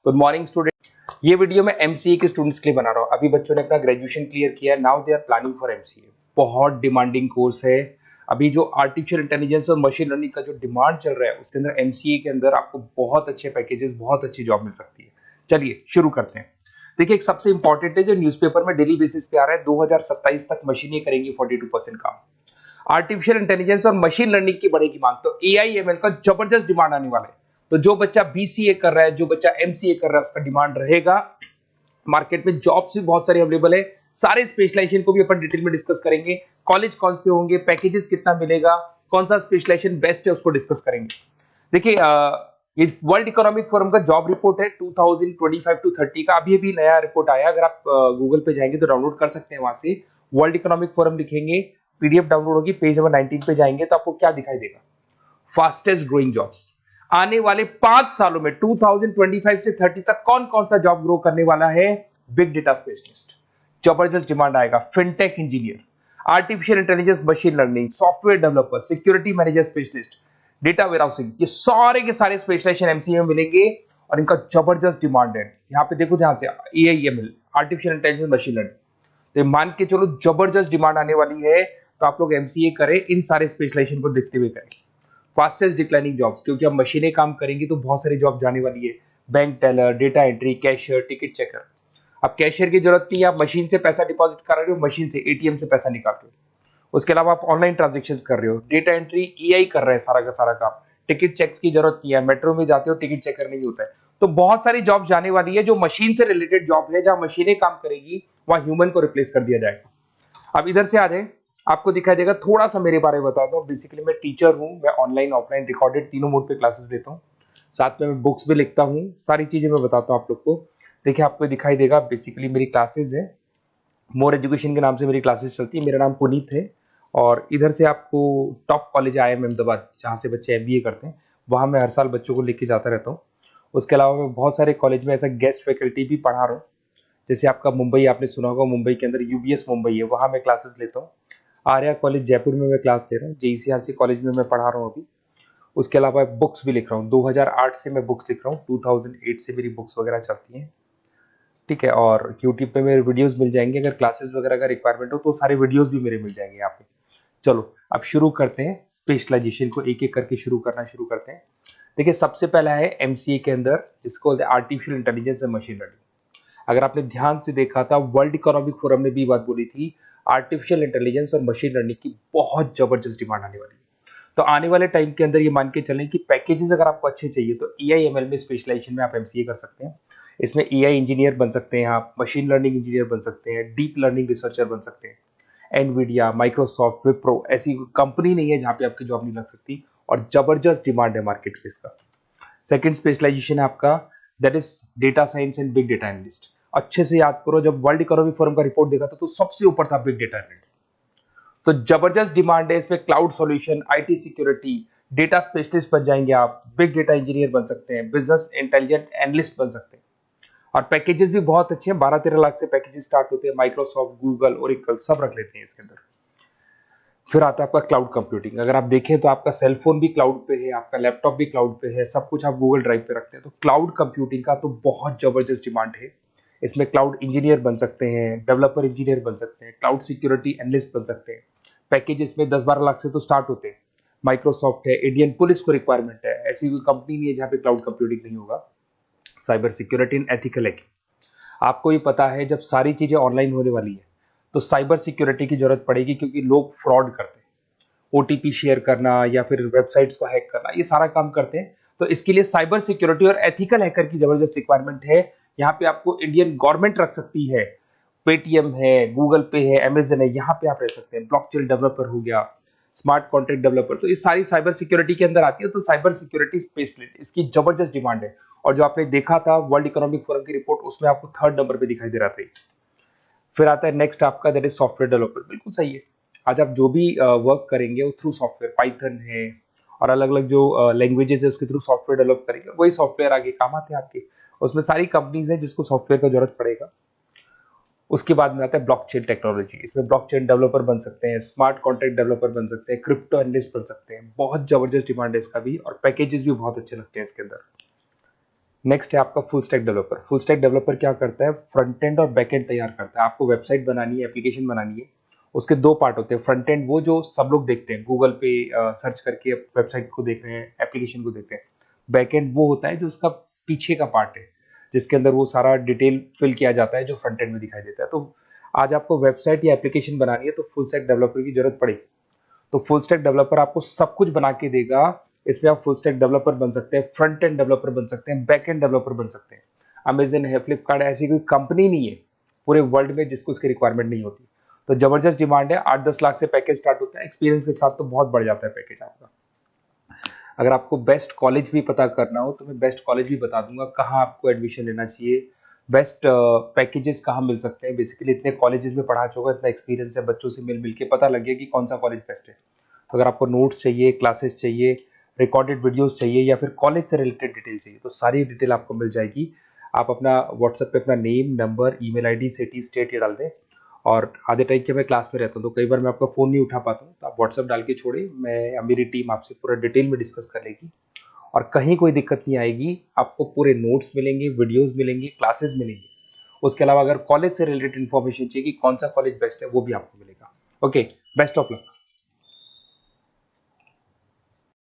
Good morning student. ये video मैं MCA के स्टूडेंट्स के लिए बना रहा हूँ। अभी बच्चों ने अपना ग्रेजुएशन क्लियर किया है, now they are planning for MCA. बहुत डिमांडिंग कोर्स है। अभी जो आर्टिफिशियल इंटेलिजेंस और मशीन लर्निंग का जो डिमांड चल रहा है उसके अंदर एमसीए के अंदर आपको बहुत अच्छे पैकेजेस, बहुत अच्छी जॉब मिल सकती है। चलिए शुरू करते हैं। देखिए, एक सबसे इंपॉर्टेंट है जो न्यूज़पेपर में डेली बेसिस पे आ रहा है, 2027 तक मशीनें करेंगी 42% काम। आर्टिफिशियल इंटेलिजेंस और मशीन लर्निंग की बढ़ेगी मांग, तो एआई एमएल का जबरदस्त डिमांड आने वाला है। तो जो बच्चा बीसीए कर रहा है, जो बच्चा एमसीए कर रहा है, उसका डिमांड रहेगा। मार्केट में जॉब्स भी बहुत सारे अवेलेबल है। सारे स्पेशलाइजेशन को भी अपन डिटेल में डिस्कस करेंगे। कॉलेज कौन से होंगे, पैकेजेस कितना मिलेगा, कौन सा स्पेशलाइजेशन बेस्ट है, उसको डिस्कस करेंगे। देखिए, ये वर्ल्ड इकोनॉमिक फोरम का जॉब रिपोर्ट है 2025 टू 30 का। अभी अभी नया रिपोर्ट आया, अगर आप गूगल पे जाएंगे तो डाउनलोड कर सकते हैं। वहां से वर्ल्ड इकोनॉमिक फोरम लिखेंगे, पीडीएफ डाउनलोड होगी, पेज नंबर 19 पे जाएंगे तो आपको क्या दिखाई देगा, फास्टेस्ट ग्रोइंग जॉब्स। आने वाले 5 सालों में 2025 से 30 तक कौन कौन सा जॉब ग्रो करने वाला है। बिग डेटा स्पेशलिस्ट, जबरदस्त डिमांड आएगा। Fintech engineer, artificial intelligence, machine learning, software developer, security manager specialist, data warehousing, ये सारे के सारे स्पेशलाइजेशन एमसीए में मिलेंगे और इनका जबरदस्त डिमांड है। यहाँ पे देखो, ध्यान से, AIML, artificial intelligence, machine learning, तो मान के चलो जबरदस्त डिमांड आने वाली है। तो आप लोग एमसीए करें, इन सारे स्पेशलाइजेशन को देखते हुए करें। फास्टेस्ट डिक्लाइनिंग जॉब्स, क्योंकि अब मशीनें काम करेंगी तो बहुत सारी जॉब जाने वाली है। Bank teller, data entry, cashier, ticket checker. अब कैशियर की जरूरत नहीं है, आप मशीन से पैसा डिपॉजिट कर रहे हो, मशीन से एटीएम से पैसा निकाल रहे हो। उसके अलावा आप ऑनलाइन ट्रांजेक्शन कर रहे हो, डेटा एंट्री एआई कर रहे हैं सारा का सारा काम। टिकट चेक्स की जरूरत नहीं है, मेट्रो में जाते हो टिकट चेकर नहीं होता है। तो बहुत सारी जॉब जाने वाली है जो मशीन से रिलेटेड जॉब है, जहां मशीनें काम करेगी वहां ह्यूमन को रिप्लेस कर दिया जाएगा। अब इधर से आ जाए, आपको दिखाई देगा। थोड़ा सा मेरे बारे में बता दो। बेसिकली मैं टीचर हूँ, मैं ऑनलाइन ऑफलाइन रिकॉर्डेड तीनों मोड पे क्लासेस लेता हूँ। साथ में मैं बुक्स भी लिखता हूँ, सारी चीजें मैं बताता हूँ आप लोग को। देखिए, आपको दिखाई देगा, बेसिकली मेरी क्लासेस है, मोर एजुकेशन के नाम से मेरी क्लासेस चलती है। मेरा नाम पुनीत है। और इधर से आपको टॉप कॉलेज IIM अहमदाबाद, जहाँ से बच्चे एमबीए करते हैं, वहाँ मैं हर साल बच्चों को लेके जाता रहता हूँ। उसके अलावा मैं बहुत सारे कॉलेज में ऐसा गेस्ट फैकल्टी भी पढ़ा रहा हूँ। जैसे आपका मुंबई, आपने सुना होगा, मुंबई के अंदर यूबीएस मुंबई है, वहाँ मैं क्लासेस लेता हूँ। आर्या कॉलेज जयपुर में मैं क्लास ले रहा हूँ। जेईसीआरसी कॉलेज में मैं पढ़ा रहा हूँ अभी। उसके अलावा बुक्स भी लिख रहा हूँ, 2008 से मैं बुक्स लिख रहा हूँ, 2008 से मेरी बुक्स वगैरह चलती हैं। ठीक है, और यूट्यूब पे मेरे वीडियोस मिल जाएंगे। अगर क्लासेस वगैरह का रिक्वायरमेंट हो तो सारे वीडियोस भी मेरे मिल जाएंगे यहाँ पे। चलो अब शुरू करते हैं, स्पेशलाइजेशन को एक एक करके शुरू करते हैं। देखिए, सबसे पहला है एमसीए के अंदर, जिसको बोलते हैं artificial intelligence and machine learning. अगर आपने ध्यान से देखा था, वर्ल्ड इकोनॉमिक फोरम ने भी बात बोली थी, आर्टिफिशियल इंटेलिजेंस और मशीन लर्निंग की बहुत जबरदस्त डिमांड आने वाली है। तो आने वाले टाइम के अंदर ये मान के चलें कि पैकेजेस अगर आपको अच्छे चाहिए तो एआईएमएल में स्पेशलाइजेशन में आप एमसीए कर सकते हैं। इसमें एआई इंजीनियर बन सकते हैं, आप मशीन लर्निंग इंजीनियर बन सकते हैं, डीप लर्निंग रिसर्चर बन सकते हैं। एनवीडिया, माइक्रोसॉफ्ट, विप्रो, ऐसी कंपनी नहीं है जहां पे आपकी जॉब नहीं लग सकती, और जबरदस्त डिमांड है मार्केट में इसका। सेकंड स्पेशलाइजेशन है आपका, that is data science and big data analyst. अच्छे से याद करो, जब वर्ल्ड इकोनॉमिक फोरम का रिपोर्ट देखा था तो सबसे ऊपर था बिग डेटा एनालिस्ट। तो जबरदस्त डिमांड है इसमें। Cloud solution, IT security, data specialist बन जाएंगे आप, बिग डेटा इंजीनियर बन सकते हैं, बिजनेस इंटेलिजेंट एनालिस्ट बन सकते हैं। और पैकेजेस भी बहुत अच्छे हैं, 12-13 लाख से पैकेजेस स्टार्ट होते हैं। माइक्रोसॉफ्ट, गूगल, ओरेकल सब रख लेते हैं इसके अंदर। फिर आता है आपका क्लाउड कंप्यूटिंग। अगर आप देखें तो आपका सेलफोन भी क्लाउड पे है, आपका लैपटॉप भी क्लाउड पे है, सब कुछ आप गूगल ड्राइव पे रखते हैं। तो क्लाउड कंप्यूटिंग का तो बहुत जबरदस्त डिमांड है। इसमें क्लाउड इंजीनियर बन सकते हैं, डेवलपर इंजीनियर बन सकते हैं, क्लाउड सिक्योरिटी एनालिस्ट बन सकते हैं। पैकेज इसमें 10-12 लाख से तो स्टार्ट होते हैं। माइक्रोसॉफ्ट है, इंडियन पुलिस को रिक्वायरमेंट है, ऐसी कोई कंपनी नहीं है जहां पे क्लाउड कंप्यूटिंग नहीं होगा। Cyber security and ethical hacking, आपको ही पता है जब सारी चीजें ऑनलाइन होने वाली है तो साइबर सिक्योरिटी की जरूरत पड़ेगी, क्योंकि लोग फ्रॉड करते हैं। ओटीपी शेयर करना या फिर वेबसाइट्स को हैक करना, ये सारा काम करते हैं। तो इसके लिए साइबर सिक्योरिटी और एथिकल हैकर की जबरदस्त रिक्वायरमेंट है। यहाँ पे आपको इंडियन गवर्नमेंट रख सकती है, पेटीएम है, गूगल पे है, अमेजन है, यहाँ पे आप रह सकते हैं। ब्लॉकचेन डेवलपर हो गया, स्मार्ट कॉन्ट्रैक्ट डेवलपर, तो ये सारी साइबर सिक्योरिटी के अंदर आती है। तो साइबर सिक्योरिटी स्पेशलिस्ट, इसकी जबरदस्त डिमांड है। और जो आपने देखा था वर्ल्ड इकोनॉमिक फोरम की रिपोर्ट, उसमें आपको 3rd नंबर पे दिखाई दे रहा था। फिर आता है नेक्स्ट आपका, दैट इज सॉफ्टवेयर डेवलपर। बिल्कुल सही है। आज आप जो भी वर्क करेंगे वो थ्रू सॉफ्टवेयर, पाइथन है और अलग अलग जो लैंग्वेजेस है उसके थ्रू सॉफ्टवेयर डेवलप करेंगे, वही सॉफ्टवेयर आगे काम आते हैं आपके। उसमें सारी कंपनीज है जिसको सॉफ्टवेयर का जरूरत पड़ेगा। उसके बाद में आता है ब्लॉकचेन टेक्नोलॉजी। इसमें ब्लॉकचेन डेवलपर बन सकते हैं, स्मार्ट कॉन्ट्रैक्ट डेवलपर बन सकते हैं, क्रिप्टो एनालिस्ट बन सकते हैं। बहुत जबरदस्त डिमांड है इसका भी, और पैकेजेस भी बहुत अच्छे लगते हैं इसके अंदर। नेक्स्ट है आपका full stack developer. Full stack developer क्या करता है, फ्रंट एंड और बैक एंड तैयार करता है। आपको वेबसाइट बनानी है, एप्लीकेशन बनानी है, उसके दो पार्ट होते हैं। फ्रंट एंड वो जो सब लोग देखते हैं, गूगल पे सर्च करके वेबसाइट को देख रहे हैं, एप्लीकेशन को देख रहे हैं। बैक एंड वो होता है जो उसका पीछे का पार्ट है, जिसके अंदर वो सारा डिटेल फिल किया जाता है जो फ्रंट एंड में दिखाई देता है। तो आज आपको वेबसाइट या एप्लीकेशन बनानी है तो फुल स्टैक डेवलपर की जरूरत पड़ेगी। तो फुल स्टैक डेवलपर आपको सब कुछ बना के देगा। इसमें आप फुल स्टैक डेवलपर बन सकते हैं, फ्रंट एंड डेवलपर बन सकते हैं, बैक एंड डेवलपर बन सकते हैं। अमेजन है, फ्लिपकार्ट, ऐसी कोई कंपनी नहीं है पूरे वर्ल्ड में जिसको उसकी रिक्वायरमेंट नहीं होती। तो जबरदस्त डिमांड है, 8-10 लाख से पैकेज स्टार्ट होता है। एक्सपीरियंस के साथ तो बहुत बढ़ जाता है पैकेज आपका। अगर आपको बेस्ट कॉलेज भी पता करना हो तो मैं बेस्ट कॉलेज भी बता दूंगा, कहाँ आपको एडमिशन लेना चाहिए, बेस्ट पैकेजेस कहाँ मिल सकते हैं। बेसिकली इतने कॉलेजेस में पढ़ा चुका, इतना एक्सपीरियंस है, बच्चों से मिल मिल के पता लग गया कि कौन सा कॉलेज बेस्ट है। तो अगर आपको नोट्स चाहिए, क्लासेस चाहिए, रिकॉर्डेड वीडियोस चाहिए या फिर कॉलेज से रिलेटेड डिटेल चाहिए, तो सारी डिटेल आपको मिल जाएगी। आप अपना व्हाट्सएप पे अपना name, number, email ID, city, state ये डाल दें। और आधे टाइम के मैं क्लास में रहता हूँ तो कई बार मैं आपका फ़ोन नहीं उठा पाता हूँ, तो आप व्हाट्सएप डाल के छोड़े, मैं मेरी टीम आपसे पूरा डिटेल में डिस्कस कर लेगी। और कहीं कोई दिक्कत नहीं आएगी। आपको पूरे नोट्स मिलेंगे, वीडियोस मिलेंगे, क्लासेस मिलेंगे। उसके अलावा अगर कॉलेज से रिलेटेड इन्फॉर्मेशन चाहिए कि कौन सा कॉलेज बेस्ट है, वो भी आपको मिलेगा। Okay, best of luck.